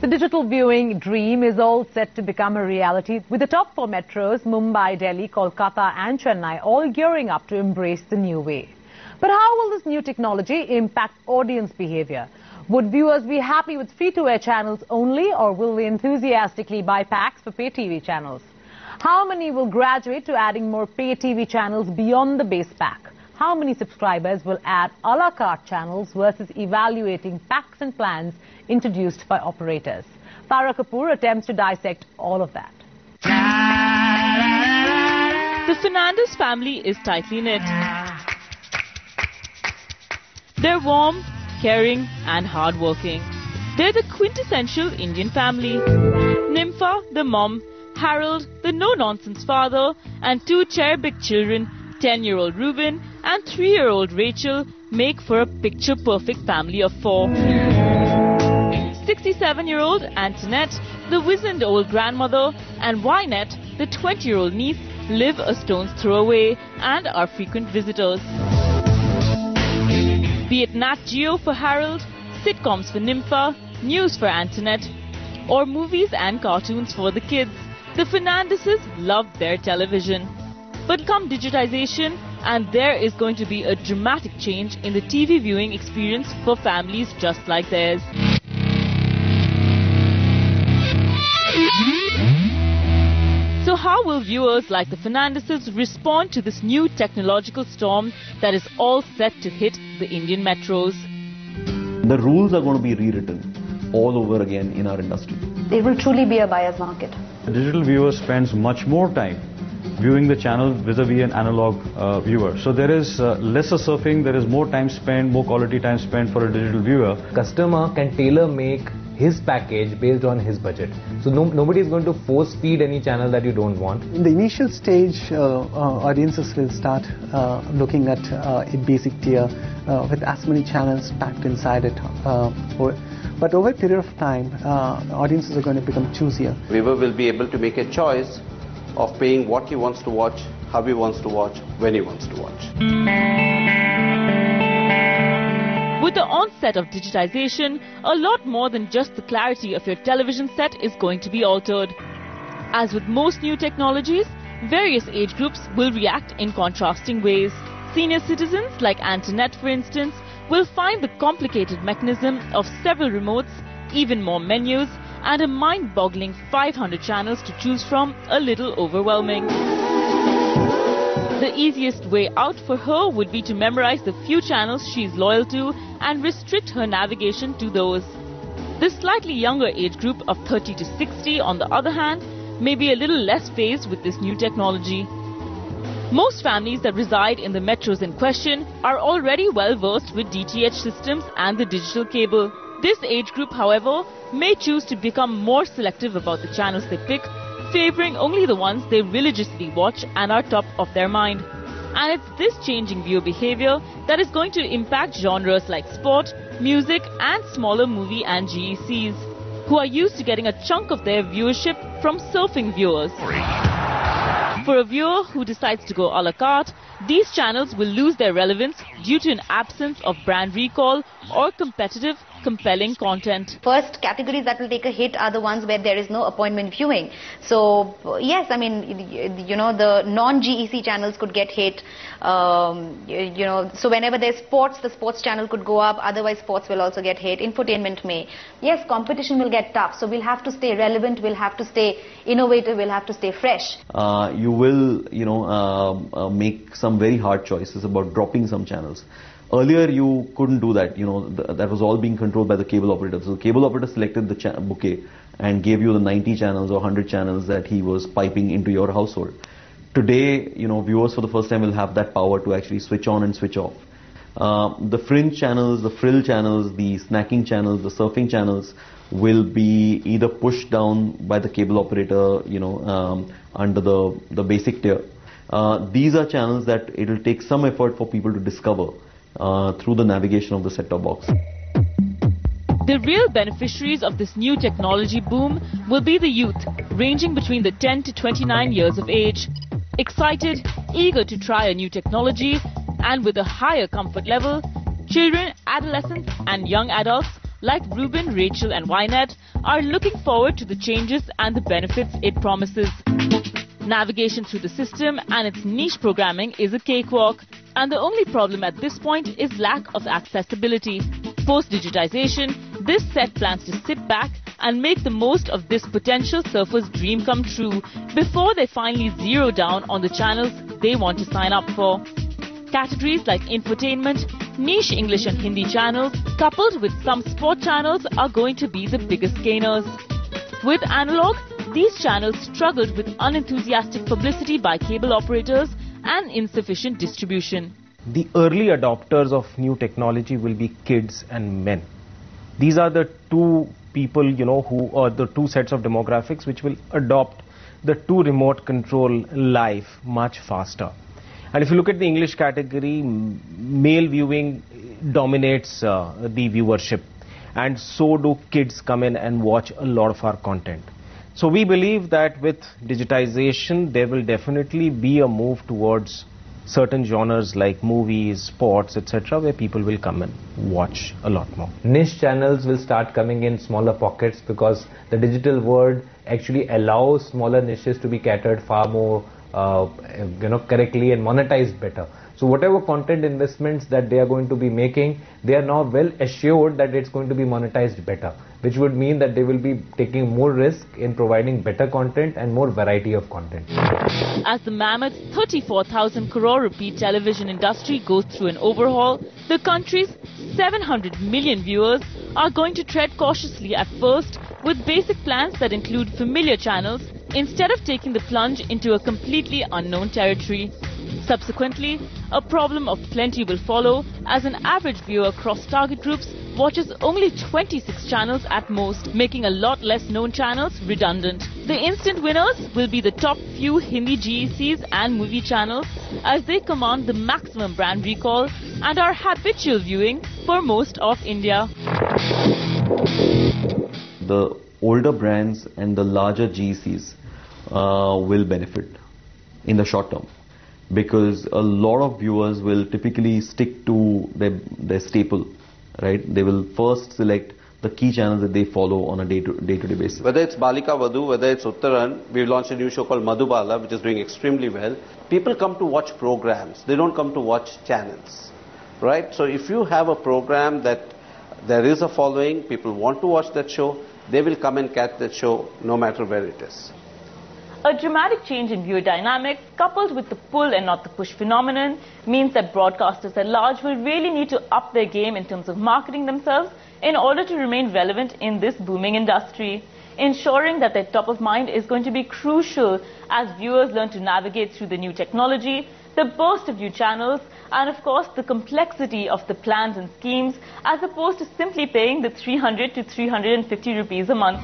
The digital viewing dream is all set to become a reality, with the top 4 metros, Mumbai, Delhi, Kolkata and Chennai, all gearing up to embrace the new way. But how will this new technology impact audience behavior? Would viewers be happy with free-to-air channels only, or will they enthusiastically buy packs for pay TV channels? How many will graduate to adding more pay TV channels beyond the base pack? How many subscribers will add a la carte channels versus evaluating packs and plans introduced by operators? Farah Kapoor attempts to dissect all of that. The Fernandes family is tightly knit. They're warm, caring and hardworking. They're the quintessential Indian family. Nympha, the mom, Harold, the no-nonsense father, and 2 cherubic children, 10-year-old Reuben and 3-year-old Rachel, make for a picture-perfect family of 4. 67-year-old Antoinette, the wizened old grandmother, and Wynette, the 20-year-old niece, live a stone's throw away and are frequent visitors. Be it Nat Geo for Harold, sitcoms for Nympha, news for Antoinette, or movies and cartoons for the kids, the Fernandeses love their television. But come digitization, and there is going to be a dramatic change in the TV viewing experience for families just like theirs. So how will viewers like the Fernandeses respond to this new technological storm that is all set to hit the Indian metros? The rules are going to be rewritten all over again in our industry. It will truly be a buyer's market. The digital viewer spends much more time viewing the channel vis-a-vis an analog viewer. So there is lesser surfing, there is more time spent, more quality time spent for a digital viewer. Customer can tailor-make his package based on his budget. So nobody is going to force feed any channel that you don't want. In the initial stage, audiences will start looking at a basic tier with as many channels packed inside it. But over a period of time, audiences are going to become choosier. Viewer will be able to make a choice of paying what he wants to watch, how he wants to watch, when he wants to watch. With the onset of digitization, a lot more than just the clarity of your television set is going to be altered. As with most new technologies, various age groups will react in contrasting ways. Senior citizens, like Antoinette for instance, will find the complicated mechanism of several remotes, even more menus, and a mind-boggling 500 channels to choose from a little overwhelming. The easiest way out for her would be to memorize the few channels she's loyal to and restrict her navigation to those. The slightly younger age group of 30 to 60, on the other hand, may be a little less phased with this new technology. Most families that reside in the metros in question are already well versed with DTH systems and the digital cable. This age group, however, may choose to become more selective about the channels they pick, favouring only the ones they religiously watch and are top of their mind. And it's this changing viewer behaviour that is going to impact genres like sport, music and smaller movie and GECs, who are used to getting a chunk of their viewership from surfing viewers. For a viewer who decides to go a la carte, these channels will lose their relevance due to an absence of brand recall or competitive, compelling content. First categories that will take a hit are the ones where there is no appointment viewing. So yes, I mean, you know, the non-GEC channels could get hit. You know, so whenever there's sports, the sports channel could go up. Otherwise, sports will also get hit. Infotainment may. Yes, competition will get tough. So we'll have to stay relevant. We'll have to stay innovative. We'll have to stay fresh. You will, make some very hard choices about dropping some channels. Earlier, you couldn't do that. That was all being controlled by the cable operator. So the cable operator selected the bouquet and gave you the 90 channels or 100 channels that he was piping into your household. Today, viewers for the first time will have that power to actually switch on and switch off. The fringe channels, the frill channels, the snacking channels, the surfing channels will be either pushed down by the cable operator, under the basic tier. These are channels that it will take some effort for people to discover through the navigation of the set-top box. The real beneficiaries of this new technology boom will be the youth, ranging between the 10 to 29 years of age. Excited, eager to try a new technology, and with a higher comfort level, children, adolescents and young adults like Ruben, Rachel and Wynette, are looking forward to the changes and the benefits it promises. Navigation through the system and its niche programming is a cakewalk, and the only problem at this point is lack of accessibility. Post-digitization, this set plans to sit back and make the most of this potential surfer's dream come true before they finally zero down on the channels they want to sign up for. Categories like infotainment, niche English and Hindi channels, coupled with some sport channels, are going to be the biggest gainers. With analog, these channels struggled with unenthusiastic publicity by cable operators and insufficient distribution. The early adopters of new technology will be kids and men. These are the two people, who are the two sets of demographics which will adopt the two remote control life much faster. And if you look at the English category, male viewing dominates the viewership, and so do kids come in and watch a lot of our content. So we believe that with digitization, there will definitely be a move towards certain genres like movies, sports, etc., where people will come and watch a lot more. Niche channels will start coming in smaller pockets because the digital world actually allows smaller niches to be catered far more correctly and monetized better. So whatever content investments that they are going to be making, they are now well assured that it's going to be monetized better, which would mean that they will be taking more risk in providing better content and more variety of content. As the mammoth 34,000 crore rupee television industry goes through an overhaul, the country's 700 million viewers are going to tread cautiously at first with basic plans that include familiar channels instead of taking the plunge into a completely unknown territory. Subsequently, a problem of plenty will follow as an average viewer across target groups watches only 26 channels at most, making a lot less known channels redundant. The instant winners will be the top few Hindi GECs and movie channels, as they command the maximum brand recall and are habitual viewing for most of India. The older brands and the larger GECs will benefit in the short term, because a lot of viewers will typically stick to their staple, right? They will first select the key channels that they follow on a day-to-day basis. Whether it's Balika Vadhu, whether it's Uttaran, we've launched a new show called Madhubala, which is doing extremely well. People come to watch programs. They don't come to watch channels, right? So if you have a program that there is a following, people want to watch that show, they will come and catch that show no matter where it is. A dramatic change in viewer dynamics, coupled with the pull and not the push phenomenon, means that broadcasters at large will really need to up their game in terms of marketing themselves in order to remain relevant in this booming industry. Ensuring that their top of mind is going to be crucial as viewers learn to navigate through the new technology, the burst of new channels, and of course the complexity of the plans and schemes, as opposed to simply paying the 300 to 350 rupees a month.